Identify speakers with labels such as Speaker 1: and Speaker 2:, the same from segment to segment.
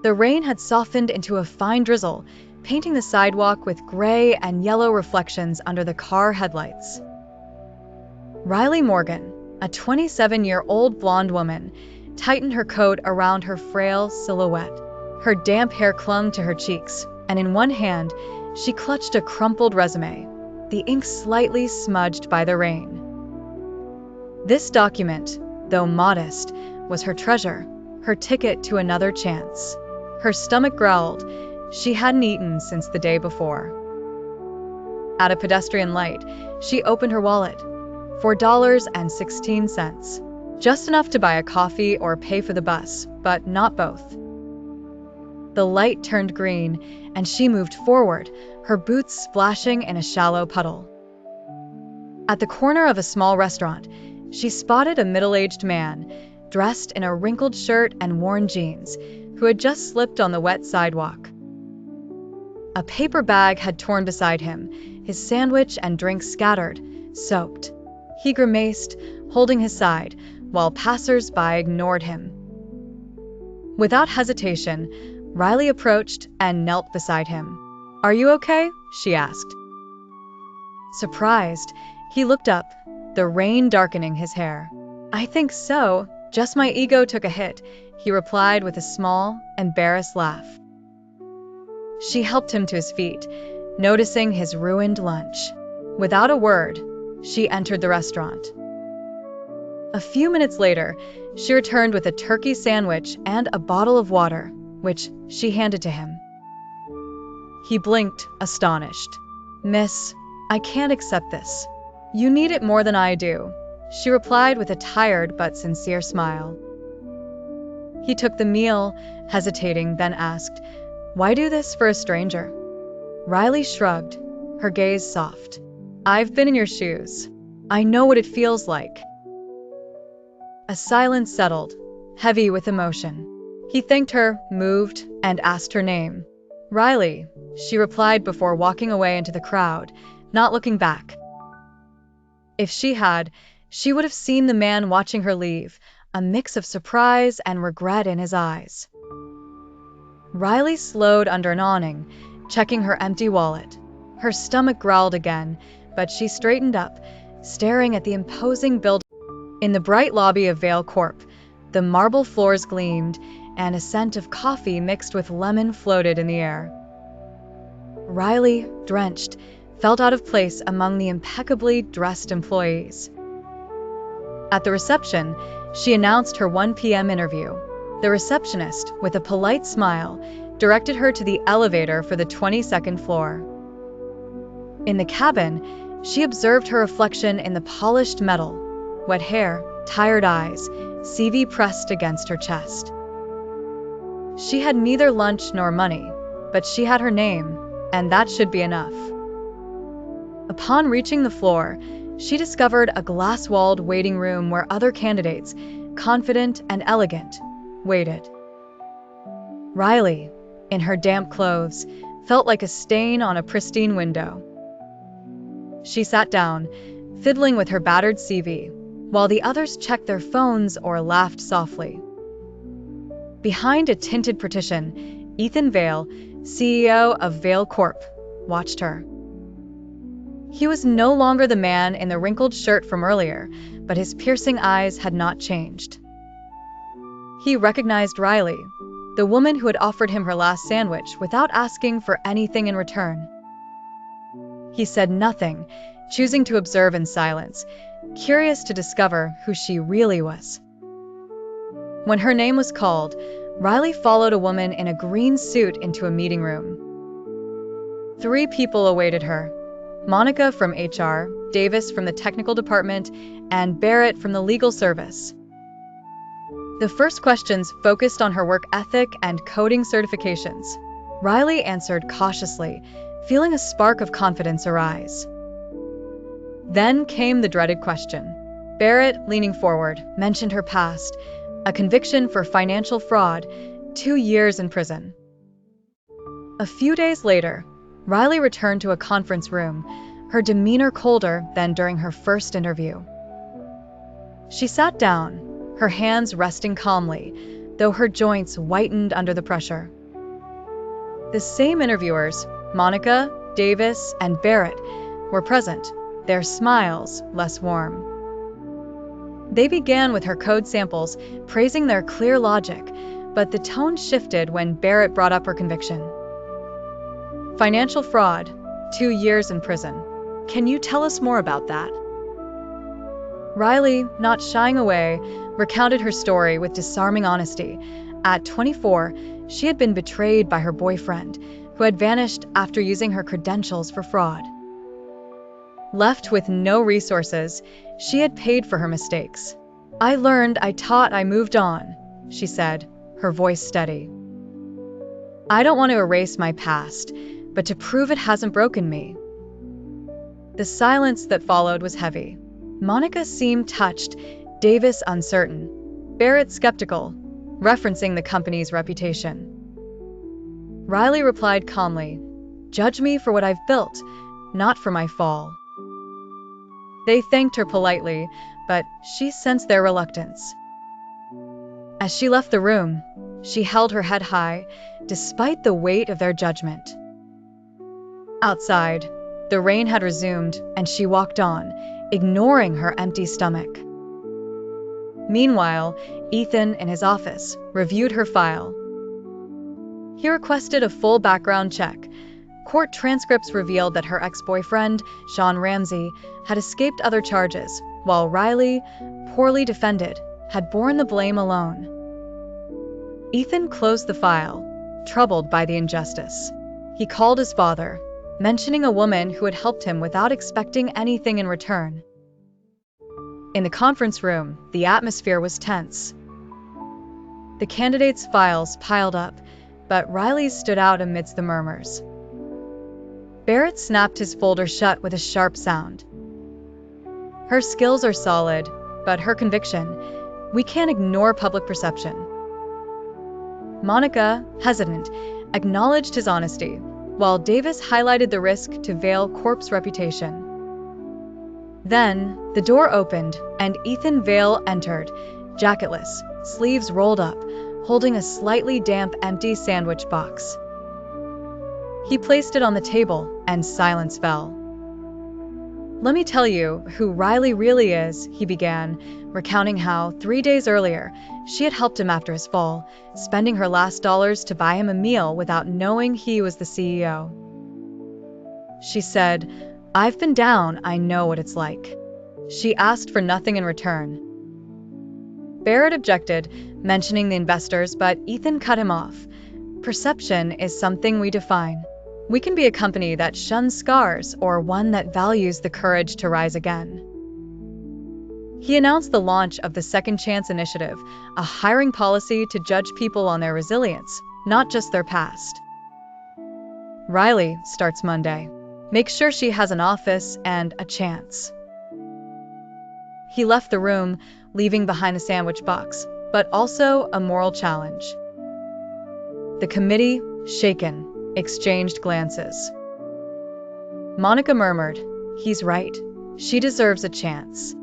Speaker 1: The rain had softened into a fine drizzle, painting the sidewalk with gray and yellow reflections under the car headlights. Riley Morgan, a 27-year-old blonde woman, tightened her coat around her frail silhouette. Her damp hair clung to her cheeks, and in one hand, she clutched a crumpled resume, the ink slightly smudged by the rain. This document, though modest, was her treasure, her ticket to another chance. Her stomach growled. She hadn't eaten since the day before. At a pedestrian light, she opened her wallet. $4.16. Just enough to buy a coffee or pay for the bus, but not both. The light turned green, and she moved forward, her boots splashing in a shallow puddle. At the corner of a small restaurant, she spotted a middle-aged man, dressed in a wrinkled shirt and worn jeans, who had just slipped on the wet sidewalk. A paper bag had torn beside him, his sandwich and drink scattered, soaked. He grimaced, holding his side, while passers-by ignored him. Without hesitation, Riley approached and knelt beside him. "Are you okay?" she asked. Surprised, he looked up, the rain darkening his hair. "I think so, just my ego took a hit," he replied with a small, embarrassed laugh. She helped him to his feet, noticing his ruined lunch. Without a word, she entered the restaurant. A few minutes later, she returned with a turkey sandwich and a bottle of water, which she handed to him. He blinked, astonished. "Miss, I can't accept this. You need it more than I do," she replied with a tired but sincere smile. He took the meal, hesitating, then asked, "Why do this for a stranger?" Riley shrugged, her gaze soft. "I've been in your shoes. I know what it feels like." A silence settled, heavy with emotion. He thanked her, moved, and asked her name. "Riley," she replied before walking away into the crowd, not looking back. If she had, she would have seen the man watching her leave, a mix of surprise and regret in his eyes. Riley slowed under an awning, checking her empty wallet. Her stomach growled again, but she straightened up, staring at the imposing building. In the bright lobby of Vale Corp, the marble floors gleamed, and a scent of coffee mixed with lemon floated in the air. Riley, drenched, felt out of place among the impeccably dressed employees. At the reception, she announced her 1 p.m. interview. The receptionist, with a polite smile, directed her to the elevator for the 22nd floor. In the cabin, she observed her reflection in the polished metal, wet hair, tired eyes, CV pressed against her chest. She had neither lunch nor money, but she had her name, and that should be enough. Upon reaching the floor, she discovered a glass-walled waiting room where other candidates, confident and elegant, waited. Riley, in her damp clothes, felt like a stain on a pristine window. She sat down, fiddling with her battered CV, while the others checked their phones or laughed softly. Behind a tinted partition, Ethan Vale, CEO of Vale Corp, watched her. He was no longer the man in the wrinkled shirt from earlier, but his piercing eyes had not changed. He recognized Riley, the woman who had offered him her last sandwich without asking for anything in return. He said nothing, choosing to observe in silence, curious to discover who she really was. When her name was called, Riley followed a woman in a green suit into a meeting room. 3 people awaited her: Monica from HR, Davis from the technical department, and Barrett from the legal service. The first questions focused on her work ethic and coding certifications. Riley answered cautiously, feeling a spark of confidence arise. Then came the dreaded question. Barrett, leaning forward, mentioned her past, a conviction for financial fraud, 2 years in prison. A few days later, Riley returned to a conference room, her demeanor colder than during her first interview. She sat down, her hands resting calmly, though her joints whitened under the pressure. The same interviewers, Monica, Davis, and Barrett, were present, their smiles less warm. They began with her code samples, praising their clear logic, but the tone shifted when Barrett brought up her conviction. Financial fraud, 2 years in prison. Can you tell us more about that? Riley, not shying away, recounted her story with disarming honesty. At 24, she had been betrayed by her boyfriend, who had vanished after using her credentials for fraud. Left with no resources, she had paid for her mistakes. I learned, I taught, I moved on, she said, her voice steady. I don't want to erase my past, but to prove it hasn't broken me. The silence that followed was heavy. Monica seemed touched, Davis uncertain, Barrett skeptical, referencing the company's reputation. Riley replied calmly, "Judge me for what I've built, not for my fall." They thanked her politely, but she sensed their reluctance. As she left the room, she held her head high, despite the weight of their judgment. Outside, the rain had resumed, and she walked on, ignoring her empty stomach. Meanwhile, Ethan, in his office, reviewed her file. He requested a full background check. Court transcripts revealed that her ex-boyfriend, Sean Ramsey, had escaped other charges, while Riley, poorly defended, had borne the blame alone. Ethan closed the file, troubled by the injustice. He called his father, mentioning a woman who had helped him without expecting anything in return. In the conference room, the atmosphere was tense. The candidates' files piled up, but Riley's stood out amidst the murmurs. Barrett snapped his folder shut with a sharp sound. Her skills are solid, but her conviction, we can't ignore public perception. Monica, hesitant, acknowledged his honesty, while Davis highlighted the risk to Vale Corp's reputation. Then, the door opened, and Ethan Vale entered, jacketless, sleeves rolled up, holding a slightly damp empty sandwich box. He placed it on the table, and silence fell. Let me tell you who Riley really is, he began, recounting how, 3 days earlier, she had helped him after his fall, spending her last dollars to buy him a meal without knowing he was the CEO. She said, "I've been down, I know what it's like." She asked for nothing in return. Barrett objected, mentioning the investors, but Ethan cut him off. Perception is something we define. We can be a company that shuns scars or one that values the courage to rise again. He announced the launch of the Second Chance Initiative, a hiring policy to judge people on their resilience, not just their past. Riley starts Monday. Make sure she has an office and a chance. He left the room, leaving behind the sandwich box, but also a moral challenge. The committee, shaken, exchanged glances. Monica murmured, "He's right. She deserves a chance."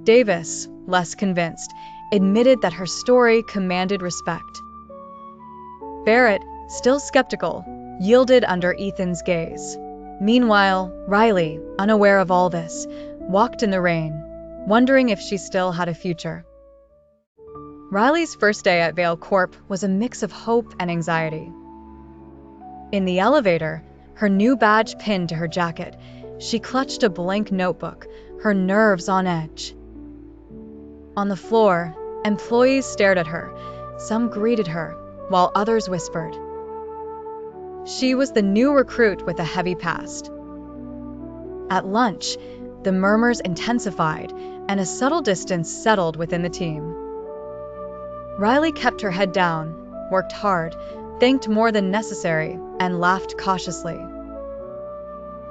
Speaker 1: Davis, less convinced, admitted that her story commanded respect. Barrett, still skeptical, yielded under Ethan's gaze. Meanwhile, Riley, unaware of all this, walked in the rain, wondering if she still had a future. Riley's first day at Vale Corp was a mix of hope and anxiety. In the elevator, her new badge pinned to her jacket, she clutched a blank notebook, her nerves on edge. On the floor, employees stared at her. Some greeted her, while others whispered. She was the new recruit with a heavy past. At lunch, the murmurs intensified, and a subtle distance settled within the team. Riley kept her head down, worked hard, thanked more than necessary, and laughed cautiously.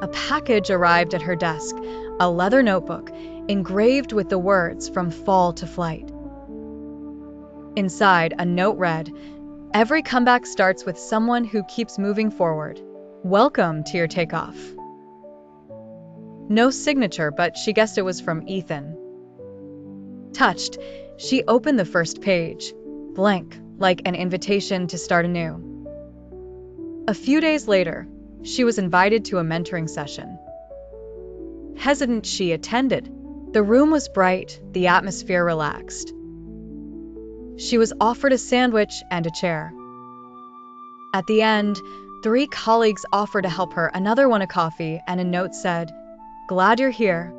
Speaker 1: A package arrived at her desk, a leather notebook, engraved with the words "From Fall to Flight." Inside, a note read, "Every comeback starts with someone who keeps moving forward. Welcome to your takeoff." No signature, but she guessed it was from Ethan. Touched, she opened the first page, blank, like an invitation to start anew. A few days later, she was invited to a mentoring session. Hesitant, she attended. The room was bright, the atmosphere relaxed. She was offered a sandwich and a chair. At the end, 3 colleagues offered to help her, another one a coffee, and a note said, "Glad you're here."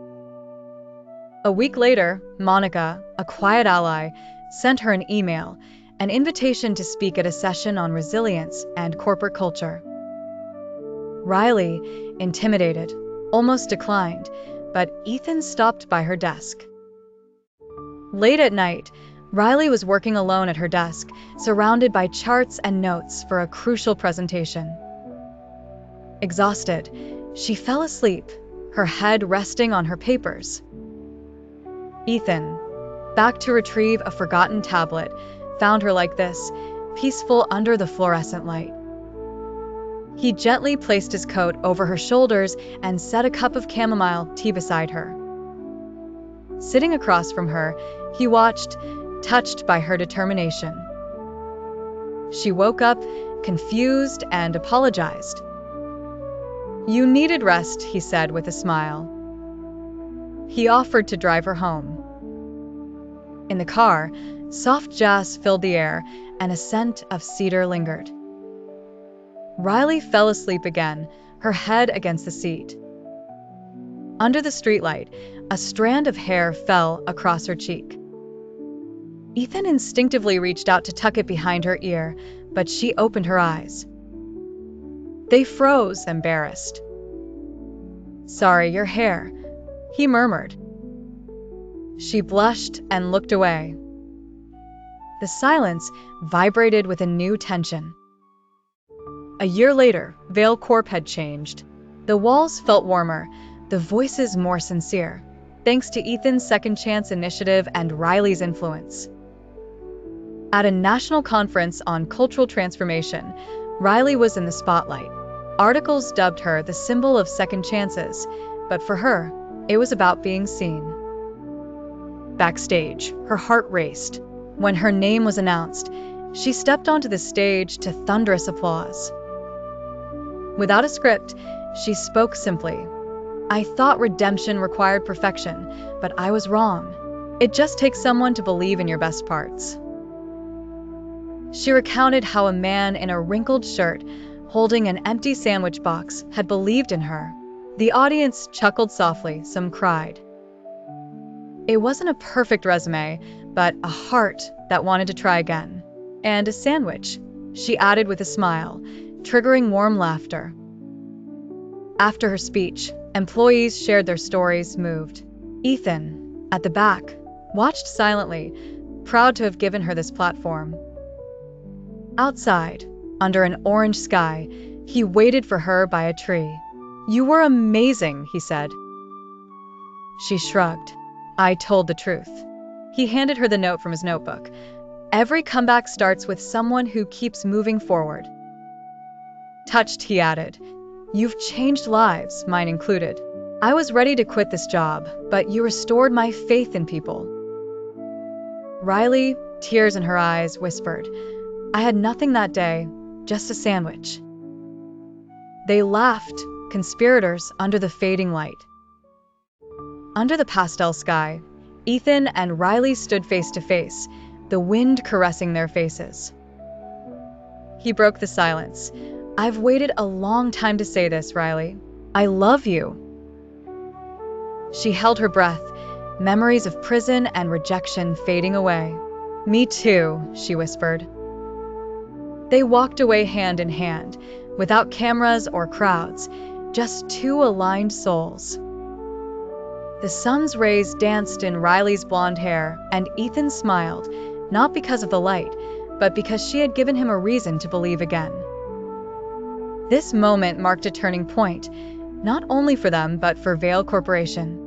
Speaker 1: A week later, Monica, a quiet ally, sent her an email, an invitation to speak at a session on resilience and corporate culture. Riley, intimidated, almost declined, but Ethan stopped by her desk. Late at night, Riley was working alone at her desk, surrounded by charts and notes for a crucial presentation. Exhausted, she fell asleep, her head resting on her papers. Ethan, back to retrieve a forgotten tablet, found her like this, peaceful under the fluorescent light. He gently placed his coat over her shoulders and set a cup of chamomile tea beside her. Sitting across from her, he watched, touched by her determination. She woke up, confused, and apologized. "You needed rest," he said with a smile. He offered to drive her home. In the car, soft jazz filled the air, and a scent of cedar lingered. Riley fell asleep again, her head against the seat. Under the streetlight, a strand of hair fell across her cheek. Ethan instinctively reached out to tuck it behind her ear, but she opened her eyes. They froze, embarrassed. "Sorry, your hair," he murmured. She blushed and looked away. The silence vibrated with a new tension. A year later, Vale Corp had changed. The walls felt warmer, the voices more sincere, thanks to Ethan's Second Chance initiative and Riley's influence. At a national conference on cultural transformation, Riley was in the spotlight. Articles dubbed her the symbol of second chances, but for her, it was about being seen. Backstage, her heart raced. When her name was announced, she stepped onto the stage to thunderous applause. Without a script, she spoke simply. "I thought redemption required perfection, but I was wrong. It just takes someone to believe in your best parts." She recounted how a man in a wrinkled shirt, holding an empty sandwich box, had believed in her. The audience chuckled softly, some cried. It wasn't a perfect resume, but a heart that wanted to try again. "And a sandwich," she added with a smile, triggering warm laughter. After her speech, employees shared their stories, moved. Ethan, at the back, watched silently, proud to have given her this platform. Outside, under an orange sky, he waited for her by a tree. "You were amazing," he said. She shrugged. "I told the truth." He handed her the note from his notebook. "Every comeback starts with someone who keeps moving forward." Touched, he added, "You've changed lives, mine included. I was ready to quit this job, but you restored my faith in people." Riley, tears in her eyes, whispered, "I had nothing that day, just a sandwich." They laughed, conspirators under the fading light. Under the pastel sky, Ethan and Riley stood face to face, the wind caressing their faces. He broke the silence. "I've waited a long time to say this, Riley. I love you." She held her breath, memories of prison and rejection fading away. "Me too," she whispered. They walked away hand in hand, without cameras or crowds, just two aligned souls. The sun's rays danced in Riley's blonde hair, and Ethan smiled, not because of the light, but because she had given him a reason to believe again. This moment marked a turning point, not only for them, but for Vale Corporation.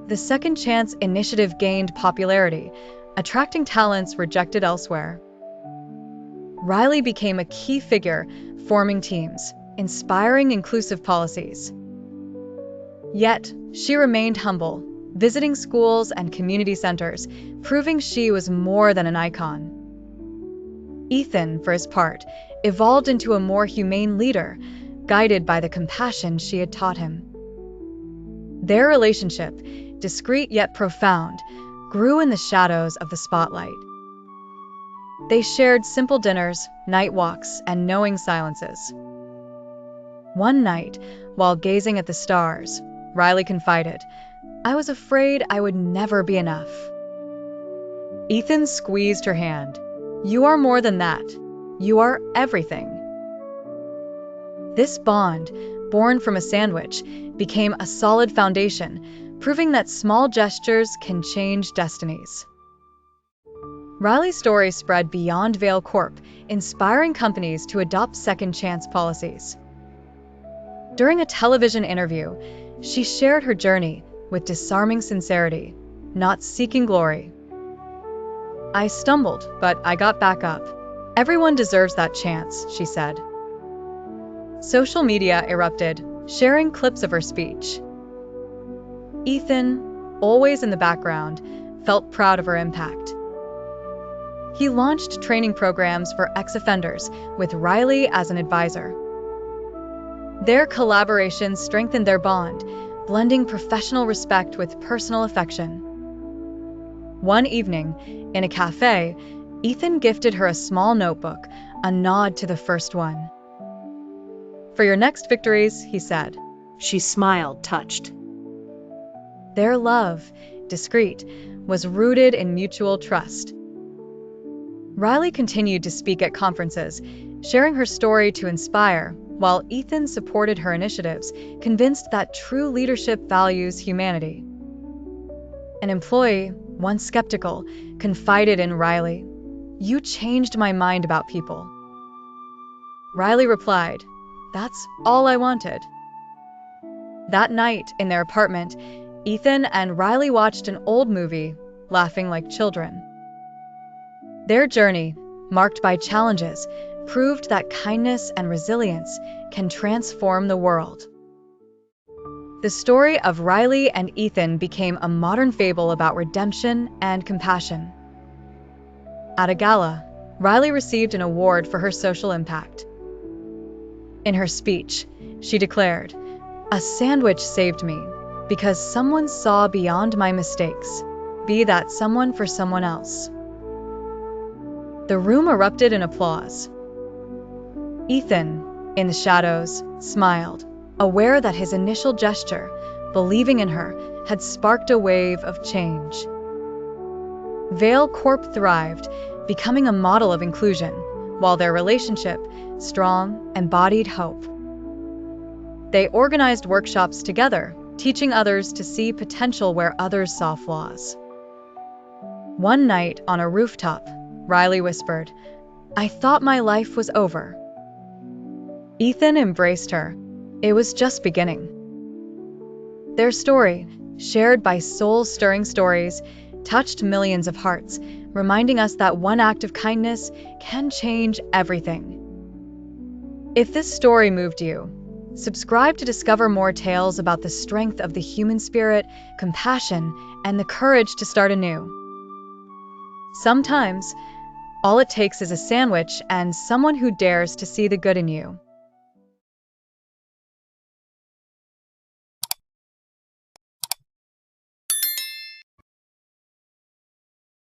Speaker 1: The Second Chance initiative gained popularity, attracting talents rejected elsewhere. Riley became a key figure, forming teams, inspiring inclusive policies. Yet, she remained humble, visiting schools and community centers, proving she was more than an icon. Ethan, for his part, evolved into a more humane leader, guided by the compassion she had taught him. Their relationship, discreet yet profound, grew in the shadows of the spotlight. They shared simple dinners, night walks, and knowing silences. One night, while gazing at the stars, Riley confided, "I was afraid I would never be enough." Ethan squeezed her hand. "You are more than that. You are everything." This bond, born from a sandwich, became a solid foundation, proving that small gestures can change destinies. Riley's story spread beyond Vale Corp, inspiring companies to adopt second chance policies. During a television interview, she shared her journey with disarming sincerity, not seeking glory. "I stumbled, but I got back up. Everyone deserves that chance," she said. Social media erupted, sharing clips of her speech. Ethan, always in the background, felt proud of her impact. He launched training programs for ex-offenders, with Riley as an advisor. Their collaboration strengthened their bond, blending professional respect with personal affection. One evening, in a cafe, Ethan gifted her a small notebook, a nod to the first one. "For your next victories," he said.
Speaker 2: She smiled, touched.
Speaker 1: Their love, discreet, was rooted in mutual trust. Riley continued to speak at conferences, sharing her story to inspire, while Ethan supported her initiatives, convinced that true leadership values humanity. An employee, once skeptical, confided in Riley, "You changed my mind about people." Riley replied, "That's all I wanted." That night, in their apartment, Ethan and Riley watched an old movie, laughing like children. Their journey, marked by challenges, proved that kindness and resilience can transform the world. The story of Riley and Ethan became a modern fable about redemption and compassion. At a gala, Riley received an award for her social impact. In her speech, she declared, "A sandwich saved me because someone saw beyond my mistakes, be that someone for someone else." The room erupted in applause. Ethan, in the shadows, smiled, aware that his initial gesture, believing in her, had sparked a wave of change. Vale Corp thrived, becoming a model of inclusion, while their relationship, strong, embodied hope. They organized workshops together, teaching others to see potential where others saw flaws. One night on a rooftop, Riley whispered, "I thought my life was over." Ethan embraced her. It was just beginning. Their story, shared by soul-stirring stories, touched millions of hearts, reminding us that one act of kindness can change everything. If this story moved you, subscribe to discover more tales about the strength of the human spirit, compassion, and the courage to start anew. Sometimes, all it takes is a sandwich and someone who dares to see the good in you.